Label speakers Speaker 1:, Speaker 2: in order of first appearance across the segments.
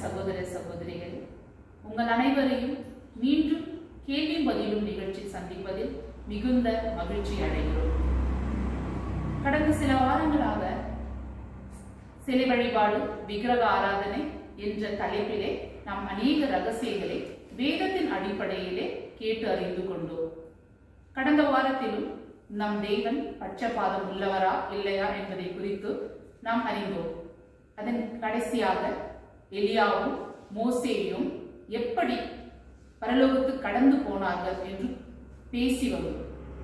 Speaker 1: சகோதர சகோதரிகளே, உங்கள் அனைவரையும் மீண்டும் கேள்வி பதிலும் நிகழ்ச்சி சந்திப்பதில் மிகுந்த மகிழ்ச்சி அடைகிறோம். கடந்த சில வாரங்களாக சிலை வழிபாடு, விக்கிரக ஆராதனை என்ற தலைப்பிலே நாம் அநேக ரகசியங்களை வேதத்தின் அடிப்படையிலே கேட்டு அறிந்து கொண்டோம். கடந்த வாரத்திலும் நம் தேவன் பட்சபாதம் உள்ளவரா இல்லையா என்பதை குறித்து நாம் அறிந்தோம். அதன் கடைசியாக எலியாவும் மோசேயும் எப்படி பரலோகத்துக்கு கடந்து போனார்கள் என்று பேசி வந்தோம்.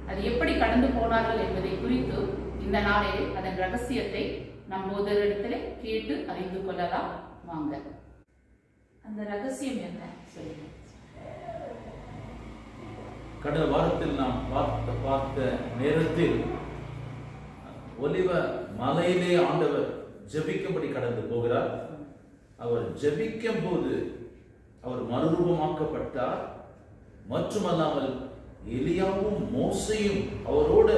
Speaker 1: அது எப்படி கடந்து போனார்கள் என்பதை குறித்து இந்த நாளிலே அதன் ரகசியத்தை நம் போதரிடத்திலே கேட்டு அறிந்து கொள்ளலாம். வாங்க, அந்த ரகசியம் என்ன சொல்லுங்க.
Speaker 2: கடந்த வாரத்தில் நாம் பார்த்த நேரத்தில் ஒலிவ மலையிலே ஆண்டவர் ஜெபிக்கும்படி கடந்து போகிறார். அவர் ஜெபிக்கும் போது அவர் மறுரூபமாக்கப்பட்டார். மட்டுமல்லாமல் எலியாவும் மோசேயும் அவரோடு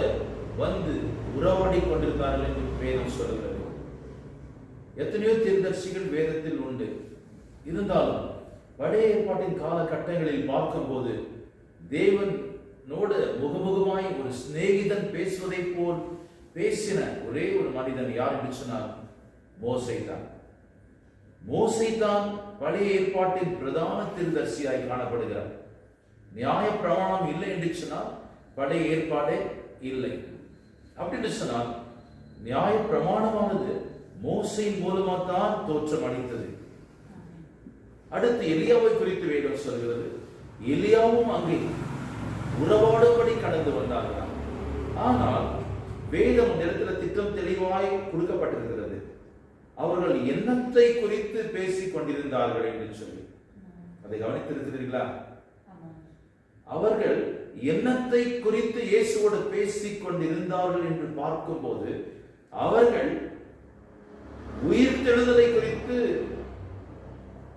Speaker 2: வந்து உறவாடி கொண்டிருந்தார்கள் என்று வேதம் சொல்கிறது. எத்தனையோ தீர்க்கதரிசிகள் வேதத்தில் உண்டு. இருந்தாலும் பழைய ஏற்பாட்டின் காலகட்டங்களில் பார்க்கும்போது தேவனோடு முகமுகமாய் ஒரு சிநேகிதன் பேசுவதை போல் பேசின ஒரே ஒரு மனிதன் யார் என்று சொன்னார்? மோசேதான். மோசேதான் பழைய ஏற்பாட்டின் பிரதான தீர்க்கதரிசியாய் காணப்படுகிறார். நியாய பிரமாணம் இல்லை என்று சொன்னால் பழைய ஏற்பாடே இல்லை. அப்படின்னு சொன்னால் நியாய பிரமாணமானது மோசேயின் மூலமாக தான் தோற்றம் அளித்தது. அடுத்து எலியாவை குறித்து வேதம் சொல்கிறது. எலியாவும் அங்கே உறவாடும்படி கடந்து வந்தார்கள். ஆனால் வேதம் இடத்துல திட்டம் தெளிவாய் கொடுக்கப்பட்டிருக்கிறது. அவர்கள் எண்ணத்தை குறித்து பேசிக் கொண்டிருந்தார்கள் என்று சொல்லி அதை கவனித்திருக்கிறீர்களா? அவர்கள் எண்ணத்தை குறித்து இயேசுவோடு பேசிக் கொண்டிருந்தார்கள் என்று பார்க்கும்போது அவர்கள் உயிர்த்தெழுதலை குறித்து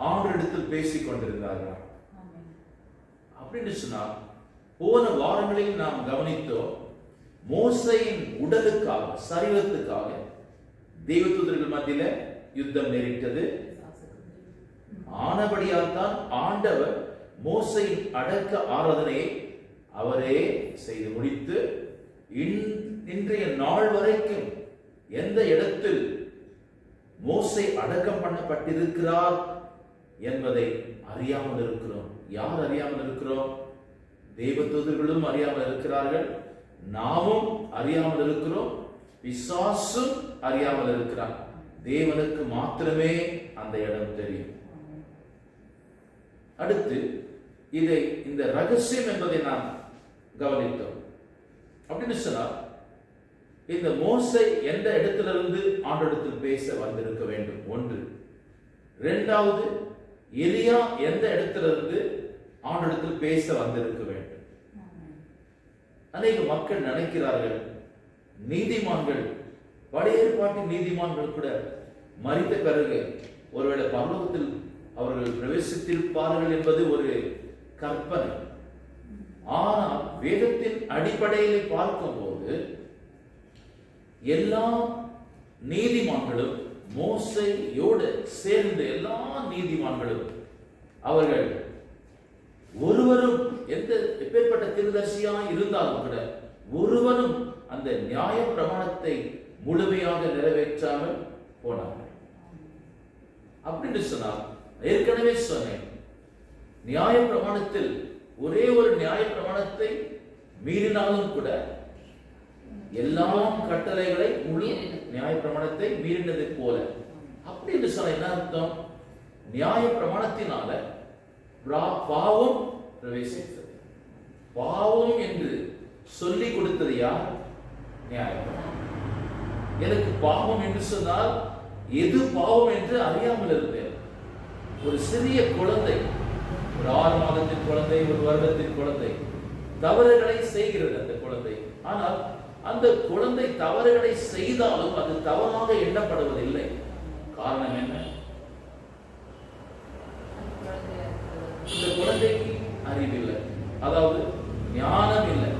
Speaker 2: ஆண்டவரிடத்தில் பேசிக் கொண்டிருந்தார்கள். அப்படின்னு சொன்னால் போன வாரங்களில் நாம் கவனித்தோம். மோசேயின் உடலுக்காக, சரீரத்துக்காக தேவதூதர்கள் மத்தியில யுத்தம் நேரிட்டது. ஆனபடியால் தான் ஆண்டவர் மோசேயின் அடக்க ஆராதனையை அவரே செய்து முடித்து இன்றைய நாள் வரைக்கும் எந்த இடத்தில் மோசே அடக்கம் பண்ணப்பட்டிருக்கிறார் என்பதை அறியாமல் இருக்கிறோம். யார் அறியாமல் இருக்கிறோம்? தேவதூதர்களும் அறியாமல் இருக்கிறார்கள், நாமும் அறியாமல் இருக்கிறோம், பிசாசும் அறியாமல் இருக்கிறார். தேவனுக்கு மாத்திரமே அந்த இடம் தெரியும். அடுத்து இந்த ரகசியம் என்பதை நாம் கவனித்தோம். அப்படின்னு சொன்னால் இந்த மோசே எந்த இடத்திலிருந்து ஆண்டவரிடத்தில் பேச வந்திருக்க வேண்டும்? ஒன்று. இரண்டாவது, எலியா எந்த இடத்திலிருந்து ஆண்டவரிடத்தில் பேச வந்திருக்க வேண்டும்? அநேக மக்கள் நினைக்கிறார்கள் நீதிமான்கள், பழைய ஏற்பாட்டின் நீதிமான்கள் கூட மரித்த பிறகு ஒருவேளை பரலோகத்தில் அவர்கள் பிரவேசித்திருப்பார்கள் என்பது ஒரு கற்பனை. ஆனால் வேதத்தின் அடிப்படையில் பார்க்கும்போது எல்லா நீதிமான்களும், மோசேயோடு சேர்ந்த எல்லா நீதிமான்களும், அவர்கள் ஒருவரும் எப்பேற்பட்ட தீர்க்கதரிசியாக இருந்தாலும் கூட ஒருவரும் அந்த நியாய பிரமாணத்தை முழுமையாக நிறைவேற்றாமல் போனார்கள். அப்படின்னு சொன்னால் ஏற்கனவே சொன்னேன், நியாய பிரமாணத்தில் ஒரே ஒரு நியாய பிரமாணத்தை மீறினாலும் கூட எல்லா கட்டளைகளை முழு நியாய பிரமாணத்தை மீறினது போல. அப்படின்னு சொன்ன என்ன அர்த்தம்? நியாய பிரமாணத்தினால பாவம் பிரவேசித்தது. பாவம் என்று சொல்லிக் கொடுத்தது யார்? நியாய பிரமாணம். எனக்கு பாவம் என்று சொன்னால் எது பாவம் என்று அறியாமல் இருந்தேன். ஒரு சிறிய குழந்தை, ஒரு 6 மாதத்தின் குழந்தை, ஒரு வருடத்தின் குழந்தை தவறுகளை செய்கிறது அந்த குழந்தை. ஆனால் அந்த குழந்தை தவறுகளை செய்தாலும் அது தவறாக எண்ணப்படுவதில்லை. காரணம் என்ன? இந்த குழந்தைக்கு அறிவில்லை, அதாவது ஞானம் இல்லை.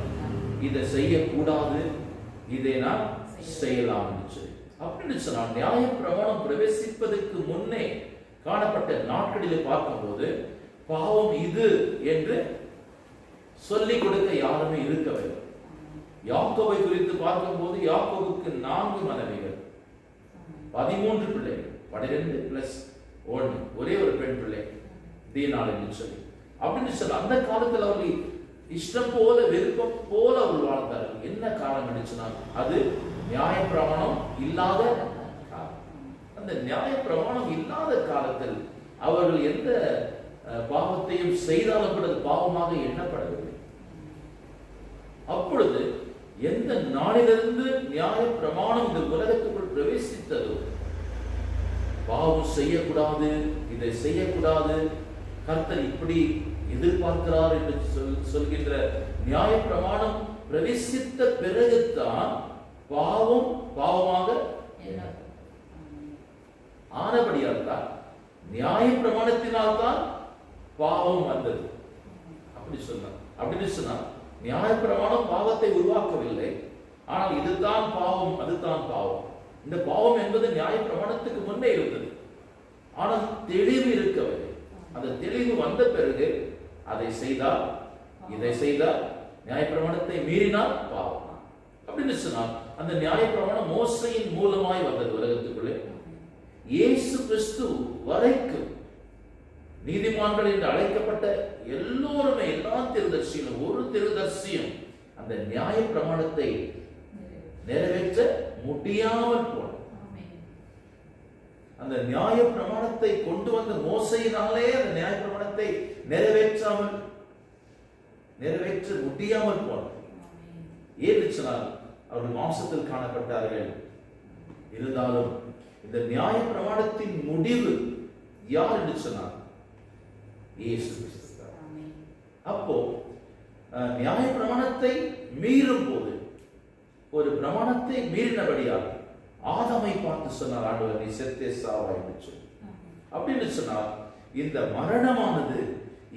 Speaker 2: இதை செய்யக்கூடாது, இதை நான் செய்யலாம். அப்படின்னு சொன்னால் நியாய பிரமாணம் பிரவேசிப்பதற்கு முன்னே காணப்பட்ட நாட்களிலே பார்க்கும்போது பாவம் இது என்று சொல்லிக் கொடுக்க யாருமே இருக்கவில்லை. யாக்கோபை குறித்து பார்க்கும்போது யாக்கோபுக்கு 4 மனைவிகள், 13 பிள்ளைகள், 12 பிளஸ் 1, ஒரே ஒரு பெண் பிள்ளை தீனாள் என்று சொல்லி. அப்படின்னு சொல்ல அந்த காலத்தில் அவர்கள் இஷ்டம் போல விருப்பம் போல அவர்கள் வாழ்ந்தார்கள். என்ன காரணம் என்று அது நியாயப்பிரமாணம் இல்லாத காலம். அந்த நியாயப்பிரமாணம் இல்லாத காலத்தில் அவர்கள் எந்த பாவத்தையும் செய்தாலும் கூட அது பாவமாக எண்ணப்படவில்லை. அப்பொழுது எந்த நாளிலிருந்து நியாயப்பிரமாணம் இந்த உலகத்துக்குள் பிரவேசித்ததோ, பாவம் செய்யக்கூடாது, இதை செய்யக்கூடாது, கர்த்தர் இப்படி எதிர்பார்க்கிறார் என்று சொல்கின்ற நியாயப்பிரமாணம் பிரவேசித்த பிறகுதான் பாவம் பாவமாக ஆனபடியால் தான் நியாயப்பிரமாணத்தினால் தான் பாவம் வந்தது. அப்படின்னு சொன்னா நியாயப்பிரமாணம் பாவத்தை உருவாக்கவில்லை. ஆனால் இதுதான் பாவம், அதுதான் பாவம். இந்த பாவம் என்பது நியாயப்பிரமாணத்துக்கு முன்னே இருந்தது. ஆனால் தெளிவு இருக்கவில்லை. அந்த தெளிவு வந்த பிறகு அதை செய்தால், இதை செய்தால், நியாயப்பிரமாணத்தை மீறினால் பாவம். அப்படின்னு சொன்னால் அந்த நியாயப்பிரமாணம் மோசையின் மூலமாய் வந்தது உலகத்துக்குள்ளே. இயேசு கிறிஸ்து வரைக்கும் நீதிமான்கள் என்று அழைக்கப்பட்ட எல்லோருமே, எல்லா திருதர்சியும், ஒரு திருதர்சியும் அந்த நியாயப்பிரமாணத்தை நிறைவேற்ற முடியாமல் போன, அந்த நியாயப்பிரமாணத்தை கொண்டு வந்த மோசையினாலே அந்த நியாயப்பிரமாணத்தை நிறைவேற்ற முடியாமல் போன. ஏன் சொன்னால் அவர்கள் மாம்சத்தில் காணப்பட்டார்கள். இருந்தாலும் இந்த நியாயப்பிரமாணத்தின் முடிவு யார் என்று சொன்னார்? இயேசு கிறிஸ்து. அப்போ நியாயப்பிரமாணத்தை மீறும் போது, ஒரு பிரமாணத்தை மீறினபடியால் ஆதாமை பார்த்து சொன்னார், ஆண்டவர் நீ செத்தே சாவா என்று சொல்லி. அப்படின்னு சொன்னார் இந்த மரணமானது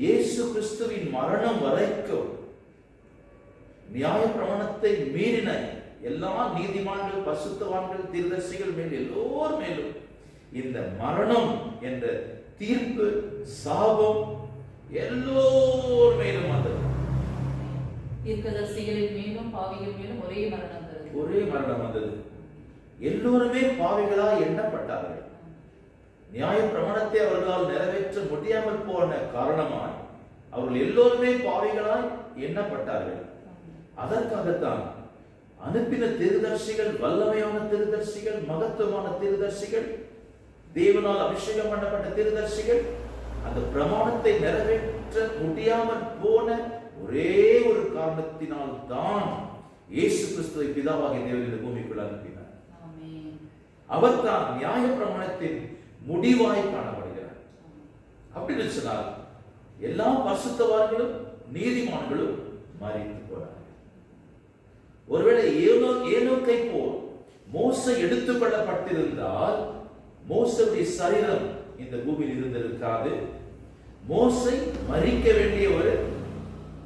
Speaker 2: இயேசு கிறிஸ்துவின் மரணம் வரைக்கும் நியாயப்பிரமாணத்தை மீறின எல்லா நீதிமான்கள், பரிசுத்தவான்கள், தீர்க்கதரிசிகள் மேல் எல்லோர் மேலும் இந்த மரணம் என்ற தீர்ப்பு, சாபம் எல்லோர் மேலும் வந்தது.
Speaker 1: தீர்க்கதரிசிகளின் மேலும் பாவிகள் மேலும் ஒரே மரணம் வந்தது.
Speaker 2: எல்லோருமே பாவிகளாய் எண்ணப்பட்டார்கள். நியாயப்பிரமாணத்தை அவர்களால் நிறைவேற்ற முடியாமல் போன காரணமாய் அவர்கள் எல்லோருமே பாவிகளாய் எண்ணப்பட்டார்கள். அதற்காகத்தான் அனுப்பின தீர்க்கதரிசிகள், வல்லமையான தீர்க்கதரிசிகள், மகத்துவமான தீர்க்கதரிசிகள், தேவனால் அபிஷேகம் பண்ணப்பட்ட தீர்க்கதரிசிகள், அந்த பிரமாணத்தை நிறைவேற்ற முடியாமல் போன ஒரே ஒரு காரணத்தினால் தான் இயேசு கிறிஸ்துவை பிதாவாகிய தேவன் இந்த பூமிக்குள் அனுப்பினார். அவர் தான் நியாய பிரமாணத்தின் முடிவாய் காணப்படுகிறார். அப்படின்னு சொன்னால் எல்லா பரிசுத்தவான்களும் நீதிமான்களும் மரித்து போனார்கள். ஒருவேளை ஏனோக்கை போல் மோசே எடுத்துக் கொள்ளப்பட்டிருந்தால் மோசேவுடைய சரீரம் இந்த பூமியில் இருந்திருக்காது. மோசே மரிக்க வேண்டிய ஒரு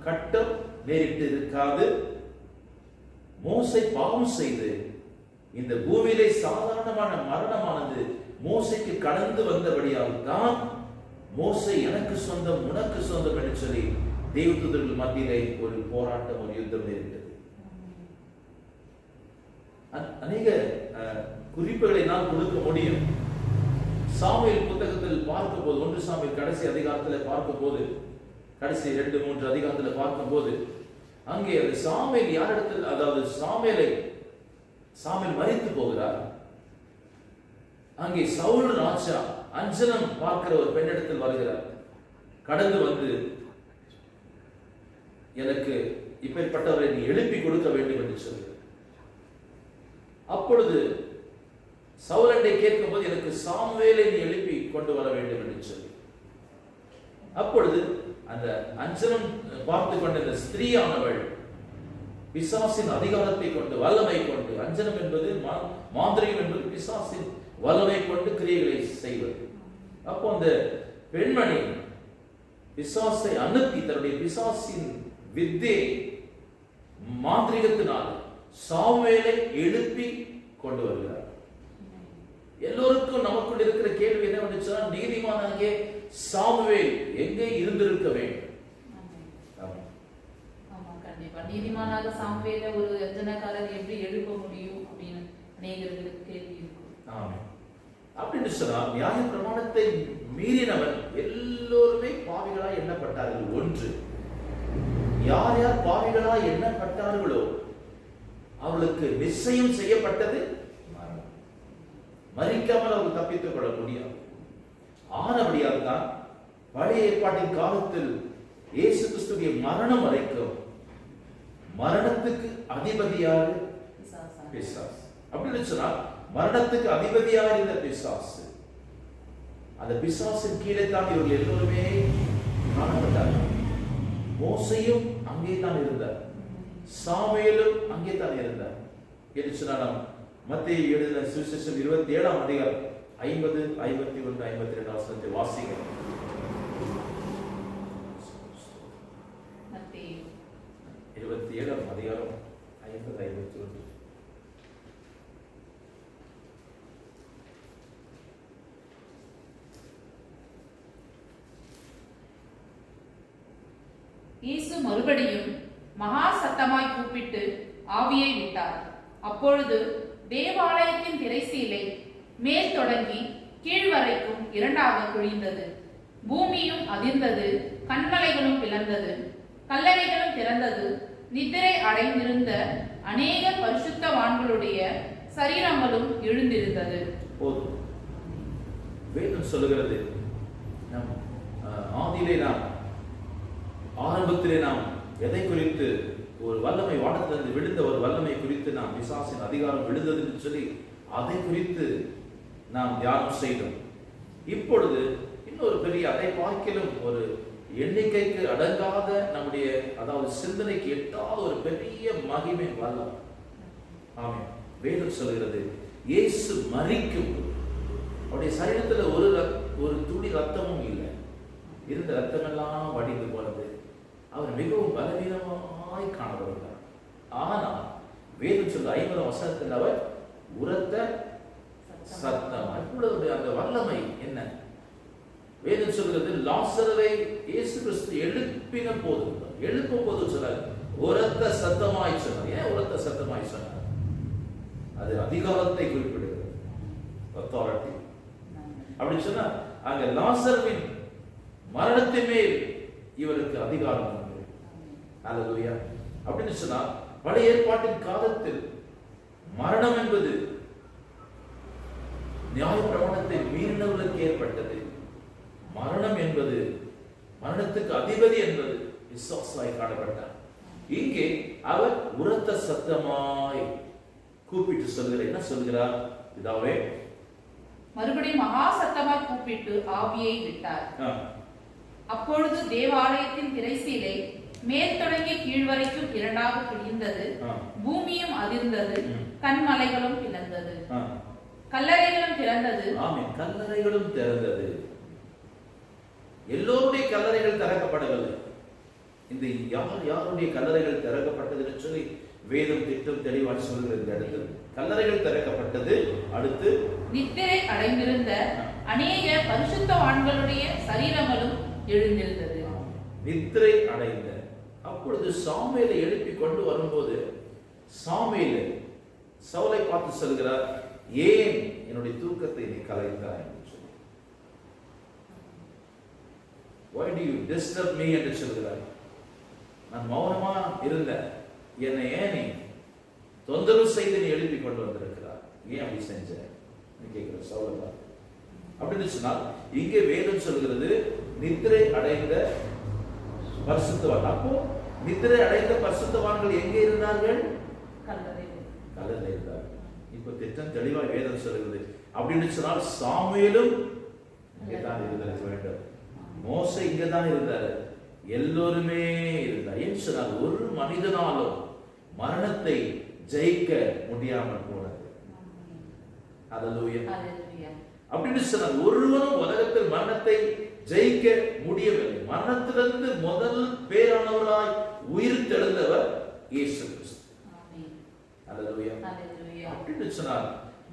Speaker 2: கட்டம் நேரிட்டு இருக்காது. மோசே பாவம் செய்து இந்த பூமியிலே சாதாரணமான மரணமானது மோசேக்கு கடந்து வந்தபடியால் தான் மோசே எனக்கு சொந்தம், உனக்கு சொந்தம் என்று சொல்லி தேவதூதர்கள் மத்தியிலே ஒரு போராட்டம், ஒரு யுத்தம் நேரிட்டது. அநேக குறிப்புகளை நான் கொடுக்க முடியும். சாமுவேல் புத்தகத்தில் பார்க்கும் போது, 1 சாமுவேல் கடைசி அதிகாரத்தில் பார்க்கும் போது, கடைசி 2-3 அதிகாரத்தில் பார்க்கும் போது, அங்கே சாமுவேல் யாரிடத்தில், அதாவது சாமுவேல் மரித்து போகிறார். அங்கே சவுல் ராஜா அஞ்சனம் பார்க்கிற ஒரு பெண்ணிடத்தில் வருகிறார். கடந்து வந்து, எனக்கு இப்பேற்பட்டவரை நீ எழுப்பி கொடுக்க வேண்டும் என்று சொல்கிறார். அப்பொழுது சவுலண்டை கேட்கும் போது, எனக்கு சாமுவேலை நீ எழுப்பி கொண்டு வர வேண்டும் என்று சொல்லி, அப்பொழுது அந்த அஞ்சனம் பார்த்து கொண்ட இந்த ஸ்திரீயானவள் பிசாசின் அதிகாரத்தை கொண்டு, வல்லமை கொண்டு, அஞ்சனம் என்பது மாந்திரிகம் என்பது பிசாசின் வல்லமை கொண்டு கிரியைகளை செய்வது. அப்போ அந்த பெண்மணி பிசாசை அனுப்பி தன்னுடைய பிசாசின் வித்தை மாந்திரிகத்தினால் சாமுவேலை எழுப்பி கொண்டு வருகிறார். எல்லோருக்கும் நமக்குள் இருக்கிற கேள்வி என்னவென்று சொன்னால், நீதிமானாகிய சாமுவேல் எங்கே இருந்திருக்க வேண்டும்?
Speaker 1: கண்டிப்பா நீதிமானாக சாமுவேலை ஒரு யஜனக்காரர் எப்படி எழுப்ப முடியும் அப்படின்னு அநேகர்களுக்கு கேள்வி இருக்கும்.
Speaker 2: அப்படின்னு சொன்னால், நியாய பிரமாணத்தை மீறினவன் எல்லோருமே பாவிகளாய் எண்ணப்பட்டார்கள். ஒன்று, யார் யார் பாவிகளாய் எண்ணப்பட்டார்களோ அவர்களுக்கு நிச்சயம் செய்யப்பட்டது மரணம். மரிக்காமல் அவர்கள் தப்பித்துக் கொள்ள முடியாது. ஆனபடியால் தான் பழைய ஏற்பாட்டின் காலத்தில் இயேசு கிறிஸ்துவின் மரணம் வரைக்கும் மரணத்துக்கு அதிபதியாக பிசாசு. அப்படின்னு சொன்னால், மரணத்துக்கு அதிபதியாக இருந்த பிசாசு, அந்த பிசாசின் கீழே தான் இவர்கள் எல்லோருமே காணப்பட்டார்கள். மோசையும் அங்கே தான் இருந்தார், சாமுவேலும் அங்கே தான் இருந்தார் என்று சொன்னால், மத்தேயு எழுதின சுவிசேஷம் 27ஆம் அதிகாரம் 50, 51, 52 வசனத்தை வாசிங்க.
Speaker 1: மத்தேயு
Speaker 2: 27ஆம் அதிகாரம் 50, 51.
Speaker 1: இயேசு மறுபடியும் மகா சத்தமாய் கூப்பிட்டு ஆவியை விட்டார். அப்பொழுது தேவாலயத்தின் திரைச்சீலை மேல் தொடங்கி கீழ் வரைக்கும் இரண்டாக கிழிந்தது. பூமியும் அதிர்ந்தது, கன்மலைகளும் பிளந்தது, கல்லறைகளும் திறந்தது. நித்திரை அடைந்திருந்த அநேக பரிசுத்தவான்களுடைய சரீரங்களும் எழுந்திருந்தது.
Speaker 2: போதும். வேதம் சொல்லுகிறது, ஆதியிலே நாம் ஆரம்பத்திலே நாம் எதை குறித்து, ஒரு வல்லமை வானத்திலிருந்து விழுந்த ஒரு வல்லமை குறித்து நாம் பிசாசின் அதிகாரம் விழுந்தது என்று சொல்லி அதை குறித்து நாம் தியானம் செய்தோம். இப்பொழுது இன்னொரு பெரிய, அதை பார்க்கிலும் ஒரு எண்ணிக்கைக்கு அடங்காத, நம்முடைய அதாவது சிந்தனைக்கு எட்டாத ஒரு பெரிய மகிமை வல்லம். ஆமென். வேதம் சொல்கிறது, இயேசு மரிக்கும் அவருடைய சரீரத்தில் ஒரு துளி ரத்தமும் இல்லை. இருந்த ரத்தமெல்லாம் வடிந்து போனது. அவர் மிகவும் பலவீனமாய் காணப்படுகிறார். ஆனால் வேதம் சொல்ல 50ஆம் வசனத்தில் அவர் உரத்த சத்தம். அப்பொழுது அந்த வல்லமை என்ன? வேதம் சொல்கிறது, லாசருவை இயேசு கிறிஸ்து எழுப்பின போது, எழுப்பும் போது சொன்னார், உரத்த சத்தமாய் சொன்னார். ஏன் உரத்த சத்தமாய் சொன்னார்? அது அதிகாரத்தை குறிப்பிடுகிறது, அத்தாரிட்டி. அப்படி சொன்னா, அங்க லாசருவின் மரணத்தின் மேல் இவருக்கு அதிகாரம் உண்டு. அல்லேலூயா. அப்படின்னு சொன்னா, பழைய ஏற்பாட்டின் காலத்தில் மரணம் என்பது நியாய பிரமாணத்தை மீறினவர்களுக்கு ஏற்பட்டது. மரணம் என்பது, மரணத்துக்கு அதிபதி என்பது பிசாசாய் காணப்பட்டார். இங்கே அவர் உரத்த சத்தமாய் கூப்பிட்டு சொல்கிறார். என்ன சொல்கிறார்? பிதாவே,
Speaker 1: மறுபடியும் மகா சத்தமாய் கூப்பிட்டு ஆவியை விட்டார். அப்பொழுது தேவாலயத்தின் திரைச்சீலை மேல் தொடங்கி கீழ் வரைக்கும் இரண்டாக கிழிந்தது. பூமியும் அதிர்ந்தது, கன்மலைகளும் பிளந்தது, கல்லறைகளும் திறந்தது.
Speaker 2: ஆமென். கல்லறைகளும் திறந்தது. எல்லோருடைய கல்லறைகள் திறக்கப்படவில்லை. இந்த யாருடைய கல்லறைகள் திறக்கப்பட்டது சொல்லி வேதம் திட்டம் தெளிவாக சொல்கிறது. இந்த இடத்தில் கல்லறைகள் திறக்கப்பட்டது. அடுத்து
Speaker 1: நித்திரை அடைந்திருந்த அநேக பரிசுத்தவான்களுடைய சரீரங்களும் எழுந்திருந்தது.
Speaker 2: நித்திரை அடைந்த. அப்பொழுது சாமுவேலை எழுப்பி கொண்டு வரும்போது சாமுவேல் சவுலை பார்த்து சொல்கிறார், ஏன் என்னுடைய தூக்கத்தை நீ கலைத்தாய் என்று சொல்லி. Why do you disturb me என்று சொல்கிறார். நான் மௌனமா இருந்தேன், என்னை ஏன் நீ தொந்தரவு செய்து நீ எழுப்பி கொண்டு வந்திருக்கிறார், ஏன் அப்படி செஞ்ச கேட்கிற சவுலை. அப்படின்னு சொன்னால், இங்கே வேதம் சொல்கிறது நித்திரை அடைந்த பரிசுத்தவான். அப்போ நித்திரை அடைந்த பரிசுத்தவான்கள் எங்கே இருந்தார்கள்? கல்லறையில் இருந்தார்கள். இப்ப திட்டம் தெளிவாக வேதம் சொல்கிறது. அப்படின்னு சொன்னால் சாமுவேலும் இங்கேதான் இருந்திருக்க வேண்டும், மோசே இங்கதான் இருந்தார், எல்லோருமே இருந்தார். ஏன் சொன்னால், ஒரு மனிதனாலும் மரணத்தை ஜெயிக்க முடியாமல் போனது. அல்லேலூயா. அப்படின்னு சொன்னால், ஒருவரும் உலகத்தில் மரணத்தை ஜெயிக்க முடியவில்லை. மரணத்திலிருந்து முதல் பேரானவராய் உயிர் தெழுந்தவர் இயேசு கிறிஸ்து. அல்லேலூயா. அப்படின்னு சொன்னால்,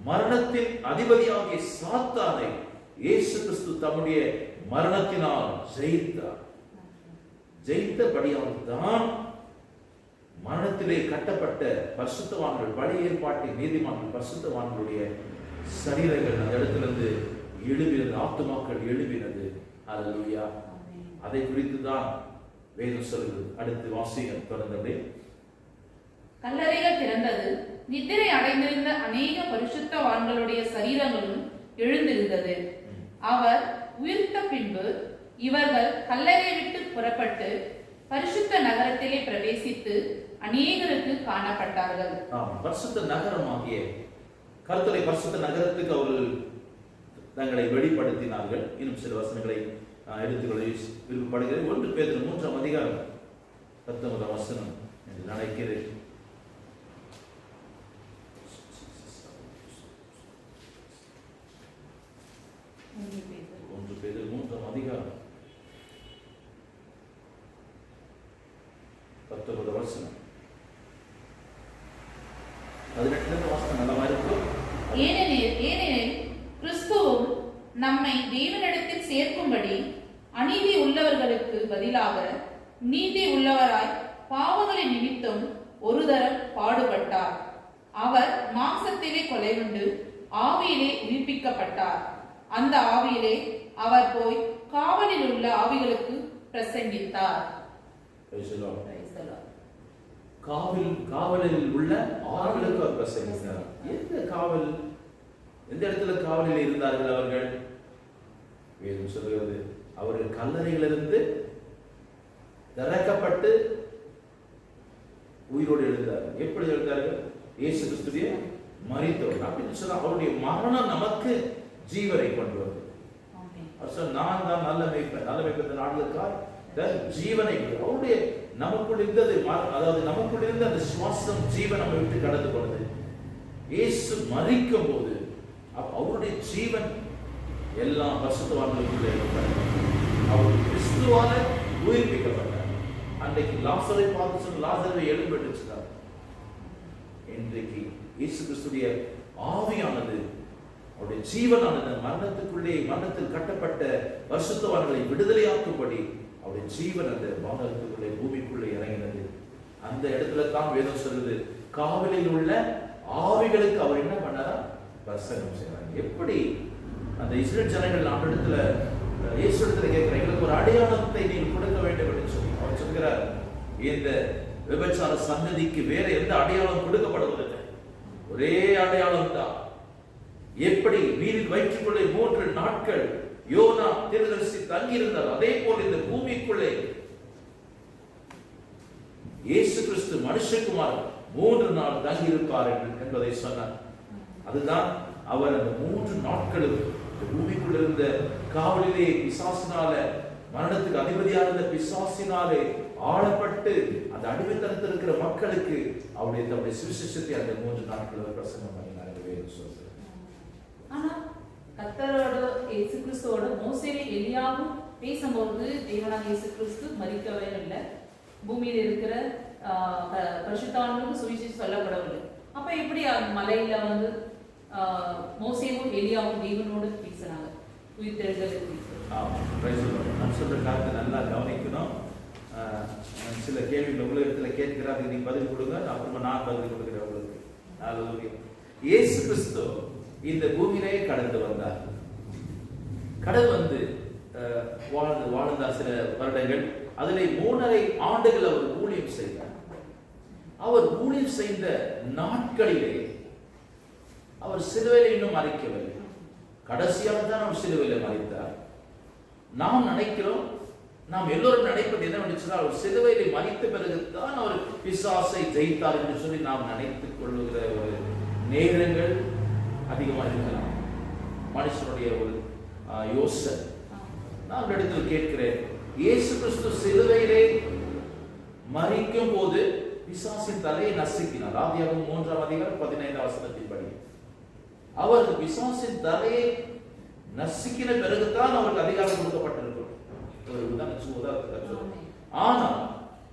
Speaker 2: மரணத்தின் அதிபதியாகிய சாத்தானை இயேசு கிறிஸ்து தம்முடைய மரணத்தினால் ஜெயித்தார். ஜெயித்தபடியால் தான் மரணத்திலே கட்டப்பட்ட பரிசுத்தவான்கள், பழைய ஏற்பாட்டின் நீதிமான்கள், பரிசுத்தவான்களுடைய சரீரங்கள் அந்த இடத்திலிருந்து எழுப்பினது, ஆத்துமாக்கள் எழுப்பினது. அல்லேலூயா. அதை குறித்து தான் வேதம் சொல்கிறது. அடுத்து வாசிங்க தொடர்ந்து.
Speaker 1: கல்லறைகள் திறந்தது, நித்திரை அடைந்திருந்த அநேக பரிசுத்தவான்களுடைய சரீரங்களும் எழுந்திருந்தது. அவர் உயிர்த்த பின்பு இவர்கள் கல்லறையை விட்டு புறப்பட்டு பரிசுத்த நகரத்திலே பிரவேசித்து அநேகருக்கு காணப்பட்டார்கள்.
Speaker 2: பரிசுத்த நகரமாகிய கர்த்தரை பரிசுத்த நகரத்துக்கு அவர்கள் தங்களை வெளிப்படுத்தினார்கள். இன்னும் சில வசனங்களை எடுத்துக்கொள்ள விருப்பப்படுகிறேன். 1 பேதுரு 3 அதிகாரம் 19 வசனம் என்று நினைக்கிறேன். 1 பேதுரு 3 அதிகாரம் 19 வசனம். 18 வசனம் நல்லமா இருக்கும்.
Speaker 1: ஏனெனில் கிறிஸ்துவும் நம்மை தேவனிடத்தில் சேர்க்கும்படி அநீதி உள்ளவர்களுக்கு பதிலாக நீதி உள்ளவராய் பாவங்களின் நிமித்தம் ஒரு தரம் பாடுபட்டார். அவர் மாம்சத்திலே கொலையுண்டு ஆவியிலே உயிர்ப்பிக்கப்பட்டார். அந்த ஆவியிலே அவர் போய் காவலில் உள்ள ஆவிகளுக்கு பிரசங்கித்தார்.
Speaker 2: காவலில் உள்ள ஆவிகளுக்கு அவர் பிரசங்கித்தார். எந்த இடத்துல காவலில் இருந்தார்கள் அவர்கள்? வேதம் சொல்கிறது அவர்கள் கல்லறையிலிருந்து திறக்கப்பட்டு உயிரோடு எழுந்தார்கள். எப்படி எழுந்தார்கள்? இயேசு கிறிஸ்துவிய மரித்தவர் அப்படின்னு சொன்னா அவருடைய மரணம் நமக்கு ஜீவனை கொண்டு வருது. நான் தான் நல்ல மேய்ப்பன், நல்ல மேய்ப்பன் நாடுகளுக்காக ஜீவனை அவருடைய நமக்குள் இருந்தது, அதாவது நமக்குள் இருந்த அந்த சுவாசம் ஜீவன் நம்ம விட்டு கடந்து கொண்டது. இயேசு மரிக்கும் போது அவருடைய ஜீவன் எல்லா பரிசுத்தவான்களுக்குள்ளே அவர் கிறிஸ்துவால உயிர்ப்பிக்கப்பட்டார். அன்றைக்கு லாசரை பார்த்து சொன்ன லாசரை எழும்பெற்றுச்சார். இன்றைக்கு இயேசு கிறிஸ்துடைய ஆவியானது, அவருடைய ஜீவனானது மரணத்துக்குள்ளே, மரணத்தில் கட்டப்பட்ட பரிசுத்தவான்களை விடுதலையாக்கும்படி அவருடைய ஜீவன் அந்த வானத்துக்குள்ளே, பூமிக்குள்ளே இறங்கினது. அந்த இடத்துல தான் வேதம் சொல்லுது, காவலில் உள்ள ஆவிகளுக்கு அவர் என்ன பண்ணாரா? பிரசங்கம் செய்யறாங்க. எப்படி அந்த இஸ்ரேல் ஜனங்கள் அந்த இடத்துல இயேசு இடத்துல கேட்கிற, எங்களுக்கு ஒரு அடையாளத்தை நீங்கள் கொடுக்க வேண்டும் என்று சொல்லி அவர் சொல்கிறார், இந்த விபச்சார சந்ததிக்கு வேற எந்த அடையாளம் கொடுக்கப்படுவதில்லை, ஒரே அடையாளம் தான். எப்படி மீனில் வயிற்றுக்குள்ளே 3 நாட்கள் யோனா தீர்க்கதரிசி தங்கி இருந்தார், அதே போல் இந்த பூமிக்குள்ளே இயேசு கிறிஸ்து மனுஷகுமார் 3 நாள் தங்கி இருப்பார் என்பதை சொன்னார். அதுதான் அவர் அந்த 3 நாட்களும் பூமிக்குள் இருந்த காவலிலே பிசாசினால, மரணத்துக்கு அதிபதியாக இருந்த பிசாசினாலே ஆளப்பட்டு அந்த அடிமைத்தனத்தில் இருக்கிற மக்களுக்கு அவருடைய தன்னுடைய சுவிசேஷத்தை அந்த 3 நாட்கள் பிரசங்கம் பண்ணினார் என்று வேதம் சொல்கிறது.
Speaker 1: ஆனா கர்த்தரோட இயேசு கிறிஸ்துவோட மோசேவே எலியாவும் பேசும்போது தேவனான இயேசு கிறிஸ்து மரிக்கவே இல்லை, பூமியில் இருக்கிற பரிசுத்தவான்களுக்கு சுவிசேஷம் சொல்லப்படவில்லை. அப்ப எப்படி மலையில வந்து மோசேவும் எலியாவும் தேவனோடு பேசினாங்க, உயிர்த்தெழுதலுக்கு
Speaker 2: நான் சொல்ற காலத்தை நல்லா கவனிக்கணும். சில கேள்விகள் உலகத்தில் கேட்கிறார், அதுக்கு நீங்க பதில் கொடுங்க, அப்புறமா நான் பதில் கொடுக்கிறேன் உங்களுக்கு. இயேசு கிறிஸ்து இந்த பூமியிலே கடந்து வந்தார். கடல் வந்து வாழ்ந்தார் சில வருடங்கள். அதிலே 3.5 ஆண்டுகள் அவர் ஊழியம் செய்தார். அவர் ஊழியம் செய்த நாட்களிலே அவர் சிலுவையிலே இன்னும் மரிக்கவில்லை. கடைசியாக தான் அவர் சிலுவையிலே மரித்தார். நாம் நினைக்கிறோம், நாம் எல்லோரும் நினைப்பது என்னவென்று அவர் சிலுவையிலே மரித்த பிறகுதான் அவர் பிசாசை ஜெயித்தார் என்று சொல்லி நாம் நினைத்துக் கொள்ளுகிற ஒரு நேரங்கள் அதிகமாக இருக்கலாம். மனுஷனுடைய ஒரு யோசனை. நான் இடத்தில் கேட்கிறேன், இயேசு கிறிஸ்து சிலுவையிலே மரிக்கும் போது பிசாசின் தலையை நசுக்கினார். ஆதியாகமம் 3 அதிகாரம் 15 வசனத்தின்படி அவர் பிசாசின் தலையை நசுக்கின பிறகுதான் அவருக்கு அதிகாரம் கொடுக்கப்பட்டிருக்கும். ஆனால்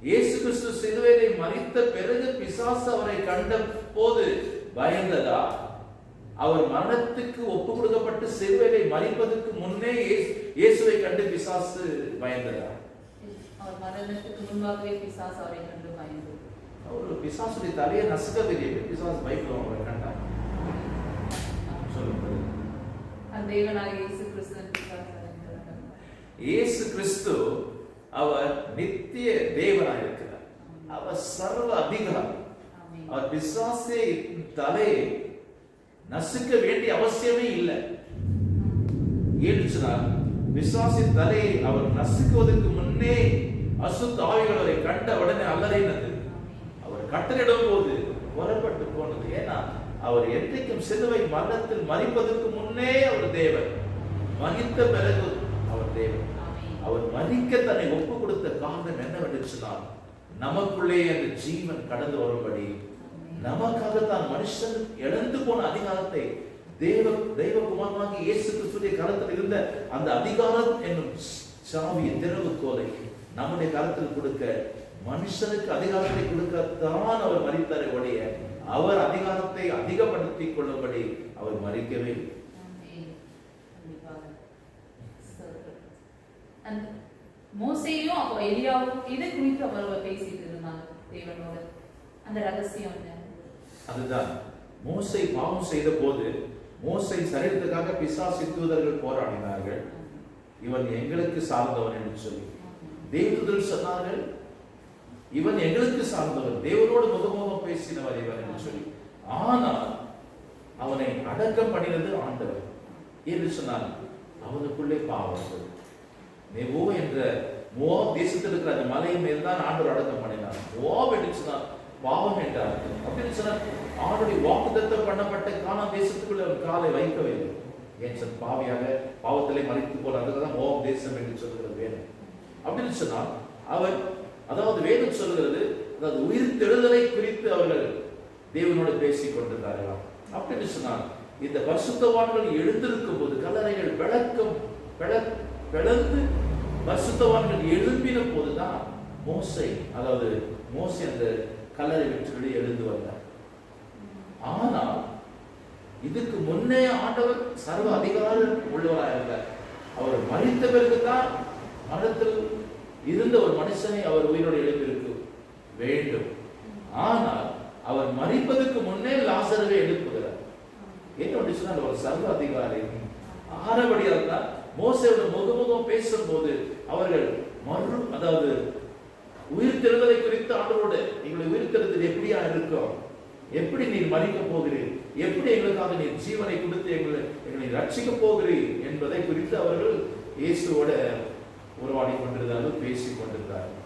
Speaker 2: இயேசு கிறிஸ்து சிலுவையிலே மரித்த பிறகு பிசாசு அவரை கண்ட போது பயந்ததா அவர் மரணத்துக்கு ஒப்பு கொடுக்கப்பட்டு சிலுவையிலே மரிப்பதற்கு முன்னே இயேசுவை கண்டு பிசாசு பயந்ததா?
Speaker 1: அவர் மரணத்துக்கு முன்பாகவே பிசாசு அவரை கண்டு பயந்தது.
Speaker 2: அவர் பிசாசுடைய தலையை நசுக்க தெரியும். பிசாசு பயப்படுவாங்க அவரை கண்டா. சொல்லுங்க.
Speaker 1: தேவனாகிய இயேசு கிறிஸ்து
Speaker 2: இயேசு கிறிஸ்து அவர் நித்திய தேவனாய் இருக்கிறார். அவர் சர்வ அதிகாரி. அவர் பிசாசே தலையை நசுக்க வேண்டிய அவசியமே இல்லை. ஏன்னு பிசாசின் தலையை அவர் நசுக்குவதற்கு முன்னே அசுத்த ஆவிகள் அவரை கண்ட உடனே அல்லறினது. அவர் கட்டளிடும் போது புறப்பட்டு போனது. ஏன்னா அவர் என்றைக்கும் சிலுவை மரணத்தில் மரிப்பதற்கு முன்னே அவர் தேவன், மரித்த பிறகு அவர் தேவன். அவர் மரிக்க தன்னை ஒப்பு கொடுத்த காரணம் என்னவென்று சொன்னால், நமக்குள்ளே அந்த ஜீவன் கடந்து வரும்படி, நமக்காக தான் மனுஷன் இழந்து போன அதிகாரத்தை தெய்வகுமாரனாகிய இயேசு கிறிஸ்துவின் கரத்தில் இருந்த அந்த அதிகாரம் என்னும் சாவியை திறவுகோலை நம்முடைய கரத்தில் கொடுக்க, மனுஷனுக்கு அதிகாரத்தை கொடுக்கத்தான் அவர் மரித்தாரே ஒழிய அவர் அதிகாரத்தை அதிகப்படுத்திக் கொள்ளும்படி அவர் மரிக்கவே.
Speaker 1: மோசேயும் அப்போ எலியாவும் இதை குறித்து அவர் பேசிட்டு இருந்தாங்க தேவனோட. அந்த ரகசியம் என்ன? அதுதான்
Speaker 2: மோசே பாவம் செய்த போது மோசே சரீரத்துக்காக பிசாசு தூதர்கள் போராடினார்கள். இவன் எங்களுக்கு சார்ந்தவன் என்று சொல்லி தேவதூதர்கள் சொன்னார்கள், இவன் எங்களுக்கு சார்ந்தவன், தேவனோடு முகமுகம் பேசினவர் இவன் என்று சொல்லி. ஆனால் அவனை அடக்கம் பண்ணினது ஆண்டவர் என்று சொன்னார். அவனுக்குள்ளே பாவம். நெபோ என்ற மோவாப் தேசத்தில் இருக்கிற அந்த மலையின் மேல் தான் ஆண்டவர் அடக்கம் பண்ணினார். மோவாப் என்று சொன்னார் பாவம் என்றார். அப்படின்னு சொன்னார், ஆண்டுடைய வாக்குத்தத்தம் பண்ணப்பட்ட கானான் தேசத்துக்குள்ள அவர் காலை வைக்கவே இல்லை. ஏன் சொல் பாவியாக பாவத்திலே மறைத்து போல, அதுதான் மோவாப் தேசம் என்று சொல்கிறது வேணும். அப்படின்னு சொன்னால் அவர், அதாவது வேதம் சொல்கிறது, அதாவது உயிர் தெழுதலை குறித்து அவர்கள் தேவனோடு பேசிக் கொண்டிருந்தார்களாம். அப்படின்னு சொன்னால் இந்த பரிசுத்தவான்கள் எழுந்திருக்கும் போது கல்லறைகள் விளக்கம் பிளந்து பரிசுத்தவான்கள் எழும்பின போதுதான் மோசே அந்த கல்லறை விட்டு வெளியே எழுந்து வந்தார். ஆனால் இதுக்கு முன்னே ஆண்டவர் சர்வ அதிகாரம் உள்ளவராக இருந்தார். அவர் மரித்த பிறகுதான் மரணத்தில் இருந்த ஒரு மனுஷனை அவர் உயிரோடு எழுப்பியிருக்க வேண்டும். ஆனால் அவர் மரிப்பதற்கு முன்னே லாசருவை எழுப்புகிறார். என்ன சொன்னால் அவர் சர்வ அதிகாரி. ஆறபடியால் தான் மோசேயோட முகமுகம் பேசும்போது அவர்கள் அதாவது உயிர் தெழுதலை குறித்து ஆண்டவரோடு, எங்களுடைய உயிர் தெழுதல் எப்படியா இருக்கும், எப்படி நீர் மறிக்க போகிறீர், எப்படி எங்களுக்காக நீர் ஜீவனை கொடுத்து எங்களை ரட்சிக்க போகிறீர் என்பதை குறித்து அவர்கள் இயேசுவோட உருவாடி கொண்டிருந்தார்கள், பேசிக் கொண்டிருந்தார்கள்.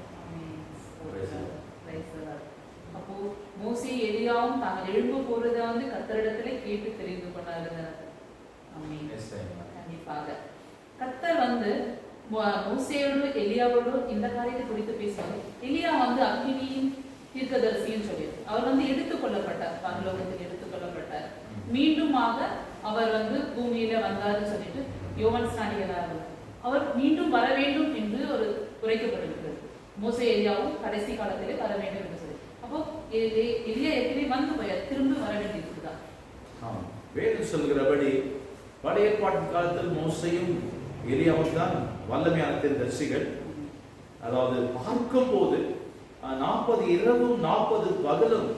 Speaker 1: அப்போ மோசே எலியாவும் தாங்கள் எழும்ப போறதை கர்த்தரிடத்திலே கேட்டு தெரிந்து கொண்டார்கள். கண்டிப்பாக கர்த்தர் மோசேயோடு எலியாவோடு இந்த காரியத்தை குறித்து பேசுவாங்க. எலியா அக்கினியின் தீர்க்கதரிசின்னு சொல்லி அவர் எடுத்துக் கொள்ளப்பட்டார், பரலோகத்தில் எடுத்துக் கொள்ளப்பட்டார். மீண்டுமாக அவர் பூமியில வந்தாருன்னு சொல்லிட்டு யோவான் ஸ்நானிகனார் அவர் மீண்டும் வர வேண்டும் என்று ஒரு குறைக்கப்பட்டிருக்கிறது. மோசே எலியாவும் கடைசி காலத்திலே வர வேண்டும் என்று சொல்லி, அப்போ எலியா எப்படி வந்து போயார், திரும்ப வர வேண்டியிருக்குதா?
Speaker 2: வேதம் சொல்கிறபடி பழைய ஏற்பாட்டு காலத்தில் மோசேயும் எலியாவும் தான் வல்லமையான தீர்க்கதரிசிகள். அதாவது பார்க்கும் போது 40 இரவும் 40 பகலும்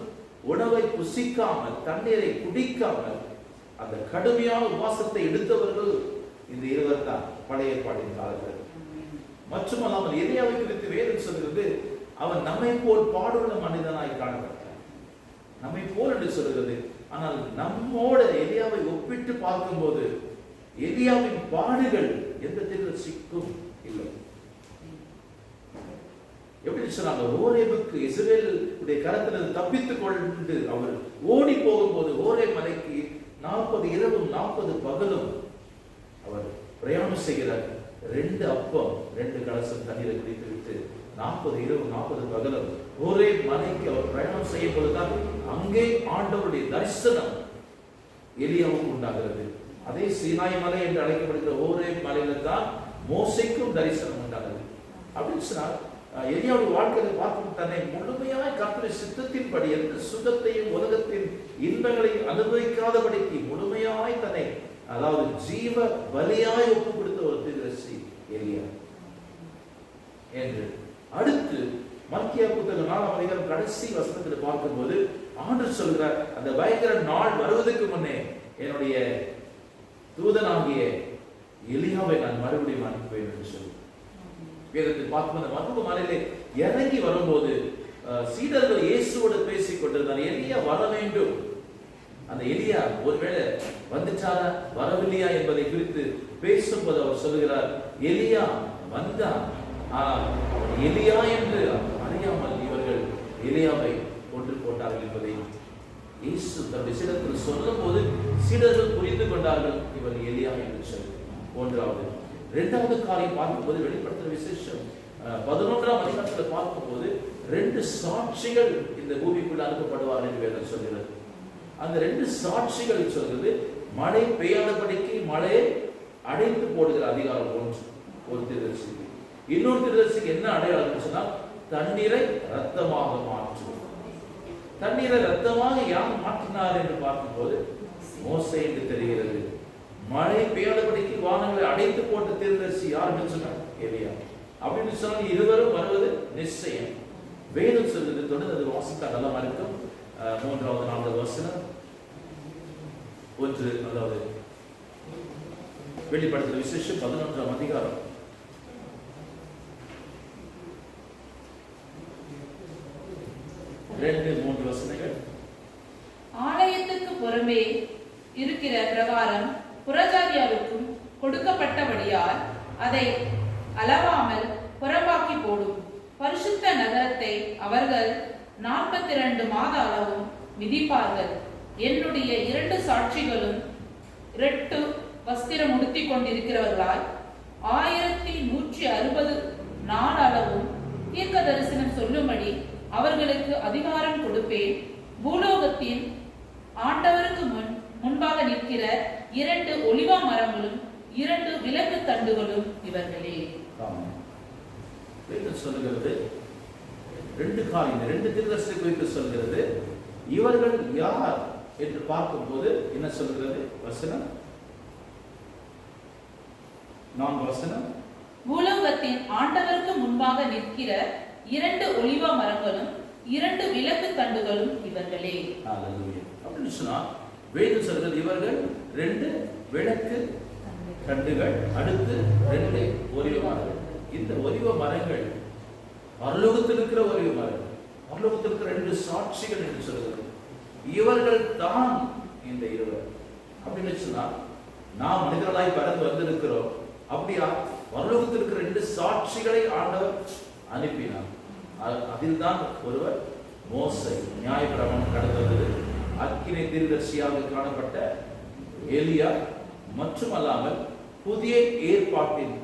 Speaker 2: உணவை புசிக்காமல் தண்ணீரை குடிக்காமல் அந்த கடுமையான உபாசத்தை எடுத்தவர்கள் இந்த இருவர் தான் பழைய ஏற்பாட்டின் காலத்தில். மட்டுமல்லாமல் எலியாவை குறித்து வேதம் சொல்கிறது, அவன் நம்மை போல் பாடுள்ள மனிதனாய் காணப்பட்டார். நம்மை போல் என்று சொல்கிறது. ஆனால் நம்மோட எலியாவை ஒப்பிட்டு பார்க்கும்போது எலியாவின் பாடுகள் எந்த தீர்க்கதரிசிக்கும் இல்லை. எப்படி சொன்னாங்க, ஓரேபுக்கு இஸ்ரவேலுடைய கரத்திலிருந்து தப்பித்துக் கொண்டு அவர் ஓடி போகும்போது ஓரே மலைக்கு 40 இரவும் 40 பகலும் அவர் பிரயாணம் செய்கிறார். 2 அப்பம் 2 கலசம் தண்ணீரை குடித்து விட்டு 40 இரவு 40 பகலும் ஒரே மலைக்கு அவர் பிரயாணம் செய்யும் போதுதான் அங்கே ஆண்டவருடைய தரிசனம் எலியாவுக்கு உண்டாகிறது. அதே சீனாய் மலை என்று அழைக்கப்படுகிற ஒரே மலையில தான் மோசேக்கும் தரிசனம் உண்டாகிறது. அப்படின்னு சொன்னால் எலியாவுடைய வாழ்க்கையை பார்க்கும் தன்னை முழுமையாக கர்த்தருடைய சித்தத்தின்படி எந்த சுகத்தையும் உலகத்தின் இன்பங்களை அனுபவிக்காதபடிக்கு முழுமையாய் தன்னை, அதாவது ஜீவ பலியாய் ஒப்பு கொடுத்த ஒரு தீர்க்கதரிசி எலியா என்று. அடுத்து மல்கியா புத்தகம் 4ஆம் அதிகாரம் கடைசி வசனத்தில் பார்க்கும்போது ஆண்டவர் சொல்கிறார், அந்த பயங்கர நாள் வருவதற்கு முன்னே என்னுடைய தூதனாகிய எலியாவை நான் மறுபடியும் அனுப்புவேன் என்று சொல்லி வேதத்தில் பார்க்கும். அந்த மர்ம மலையிலே இறங்கி வரும்போது சீடர்கள் இயேசுவோடு பேசிக் கொண்டிருந்தார். எலியா வர வேண்டும். அந்த எலியா ஒருவேளை வந்துட்டாரா வரவில்லையா என்பதை குறித்து பேசும்போது அவர் சொல்லுகிறார், எலியா வந்தான், அவன் எலியா என்று அறியாமல் இவர்கள் எலியாவை கொன்று போட்டார்கள் என்பதை இயேசு தன்னுடைய சீடர்கள் சொல்லும் போது சீடர்கள் புரிந்து கொண்டார்கள் இவர் எலியா என்று சொல்லி. ஒன்றாவது. இரண்டாவது காரியம் பார்க்கும்போது வெளிப்படுத்துகிற விசேஷம் 11ஆம் அதிகாரத்தில் பார்க்கும்போது 2 சாட்சிகள் இந்த பூமிக்குள்ள அனுப்பப்படுவார்கள் என்று வேதம் சொல்கிறது. அந்த 2 சாட்சிகள் சொல்கிறது, மழை பெய்யாதபடிக்கு மழையை அடைத்து போடுகிற அதிகாரம் ஒரு தீர்க்கதரிசிக்கு. இன்னொரு தீர்க்கதரிசிக்கு என்ன அடையாளம் சொன்னால், தண்ணீரை ரத்தமாக மாற்றும். தண்ணீரை ரத்தமாக யார் மாற்றினார் என்று பார்க்கும்போது மோசே என்று தெரிகிறது. மழை பெய்யாதபடிக்கு வானங்களை அடைத்து போட்ட தீர்க்கதரிசி யாருன்னு சொன்னார், எலியா. அப்படின்னு சொன்னால் இருவரும் வருவது நிச்சயம். வேதம் சொல்வது தொடர்ந்து அது வாசித்தா நல்லா இருக்கும். 3வது 4வது வசனம் 1, அதாவது வெளிப்படுத்துகிற விசேஷம் 11ஆம் அதிகாரம் 2-3 வசனங்கள்.
Speaker 1: ஆலயத்துக்கு புறமே இருக்கிற பிரகாரம் புறஜாதியாருக்கும் கொடுக்கப்பட்டபடியால் அதை அளவாமல் புறம்பாக்கி போடும். பரிசுத்த நகரத்தை அவர்கள் 42 மாத அளவும் மிதிப்பார்கள். என்னுடைய 2 சாட்சிகளும் 2 வஸ்திரம் உடுத்திக் கொண்டிருக்கிறவர்களால் 1160 நாள் அளவும் தீர்க்க தரிசனம் சொல்லும்படி அவர்களுக்கு அதிகாரம் கொடுப்பேன். பூலோகத்தின் ஆண்டவருக்கு முன்பாக நிற்கிற 2 ஒலிவ மரங்களும் 2 விளக்கு தண்டுகளும் இவர்களே.
Speaker 2: சொல்லுகிறது 2 காரியங்கள், 2 தீர்க்கதரிசி குறித்து சொல்கிறது. இவர்கள் யார் என்று பார்க்கும்போது என்ன சொல்கிறது? வசனம் 4 வசனம்.
Speaker 1: பூலோகத்தின் ஆண்டவருக்கு முன்பாக நிற்கிற 2 ஒலிவ மரங்களும் 2 விளக்கு தண்டுகளும் இவர்களே.
Speaker 2: அப்படின்னு சொன்னா வேதம் சொல்கிறது, இவர்கள் 2 விளக்கு தண்டுகள், அடுத்து 2 ஒலிவ மரங்கள். இந்த ஒலிவ மரங்கள் பரலோகத்தில் இருக்கிற ஒலிவ மரங்கள், பரலோகத்தில் இருக்கிற 2 சாட்சிகள் என்று சொல்கிறது. இவர்கள் தான் இந்த இருவர். அப்படின்னு சொன்னா நாம் மனிதர்களாய் பறந்து வந்திருக்கிறோம். அப்படியா? பரலோகத்தில் இருக்கிற 2 சாட்சிகளை ஆண்டவர் அனுப்பினார். அதில் தான் ஒருவர் மோசே, நியாயப்பிரமாணம் கடந்து வந்தது, அக்கினி தீர்க்கதரிசியாக காணப்பட்ட எலியா, மற்றும் அல்லாமல் புதிய ஏற்பாட்டின்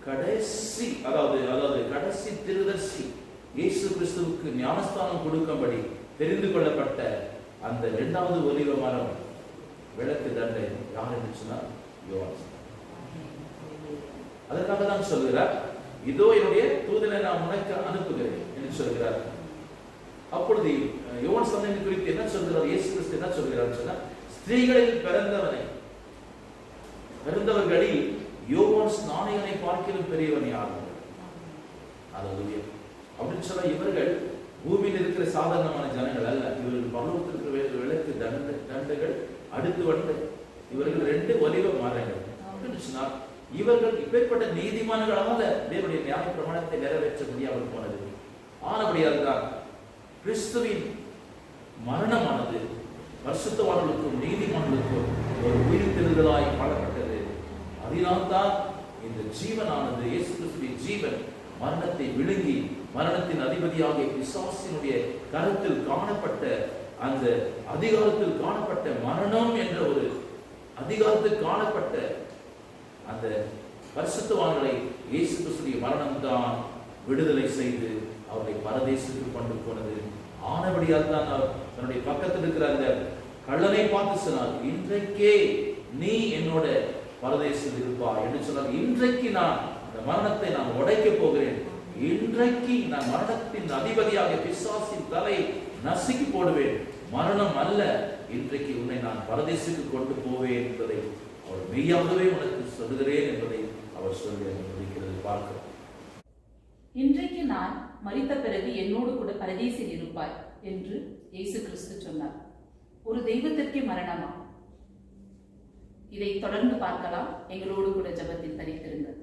Speaker 2: கடைசி கடைசி தீர்க்கதரிசி இயேசு கிறிஸ்துவுக்கு ஞானஸ்தானம் கொடுக்கும்படி தெரிந்து கொள்ளப்பட்ட அந்த 2வது ஒலிவ மரம் விளக்கு தண்டை யார் என்று சொன்னார்? யோவான். அதற்காக தான் சொல்கிறார், இதோ என்னுடைய தூதனை நான் உனக்கு அனுப்புகிறேன் என்று சொல்கிறார். அப்பொழுது யோவான் சந்தனை குறித்து என்ன சொல்கிறார்? இயேசு கிறிஸ்து என்ன சொல்கிறார் சொன்னா, ஸ்திரீகளில் பிறந்தவர்களில் யோவான் ஸ்நானிகனை பார்க்கிலும் பெரியவன் யார்? அப்படின்னு சொன்னா இவர்கள் பூமியில் இருக்கிற சாதாரணமான ஜனங்கள் அல்ல. இவர்கள் பரலோகத்தில் இருக்கிற விளக்கு தண்டுகள், அடுத்து வந்து இவர்கள் 2 ஒலிவ மரங்கள். அப்படின்னு சொன்னால் இவர்கள் இப்பேற்பட்ட நீதிமான்களால தேவனுடைய நியாய பிரமாணத்தை நிறைவேற்ற முடியாமல் போனது. ஆனபடியால் தான் கிறிஸ்துவின் மரணமானது பரிசுத்தவான்களுக்கும் நீதிமான்களுக்கும் ஒரு உயிர்த்தெழுதலாய் காணப்பட்டது. அதனால்தான் இந்த ஜீவனானது, இயேசு கிறிஸ்துவின் ஜீவன் மரணத்தை விழுங்கி மரணத்தின் அதிபதியாகிய பிசாசினுடைய கருத்தில் காணப்பட்ட அந்த அதிகாரத்தில் காணப்பட்ட மரணம் என்ற ஒரு அதிகாரத்தில் காணப்பட்ட அந்த பரிசுத்தவான்களை இயேசு கிறிஸ்துவின் மரணம் தான் விடுதலை செய்து அவர்களை பரதேசத்துக்கு கொண்டு போனது. ஆனபடியால் தான் அவர் தன்னுடைய பக்கத்தில் இருக்கிற அந்த கள்ளனை பார்த்து சொன்னார், இன்றைக்கே நீ என்னோட பரதேசத்தில் இருப்பாய் என்று சொன்னார். இன்றைக்கு நான் அந்த மரணத்தை நான் உடைக்க போகிறேன். இன்றைக்கு நான் மரணத்தின் அதிபதியாக பிசாசின் தலை நசுக்கி போடுவேன். மரணம் அல்ல, இன்றைக்கு உன்னை நான் பரதேசுக்கு கொண்டு போவேன் என்பதை அவர் மெய்யாகவே உனக்கு சொல்லுகிறேன் என்பதை அவர் சொல்லி முடிக்கிறது பார்க்கிறோம்.
Speaker 1: இன்றைக்கு நான் மரித்த பிறகு என்னோடு கூட பரதேசில் இருப்பாய் என்று இயேசு கிறிஸ்து சொன்னார். ஒரு தெய்வத்திற்கே மரணமா? இதை தொடர்ந்து பார்க்கலாம். எங்களோடு கூட ஜெபத்தில் தரித்திருங்கள்.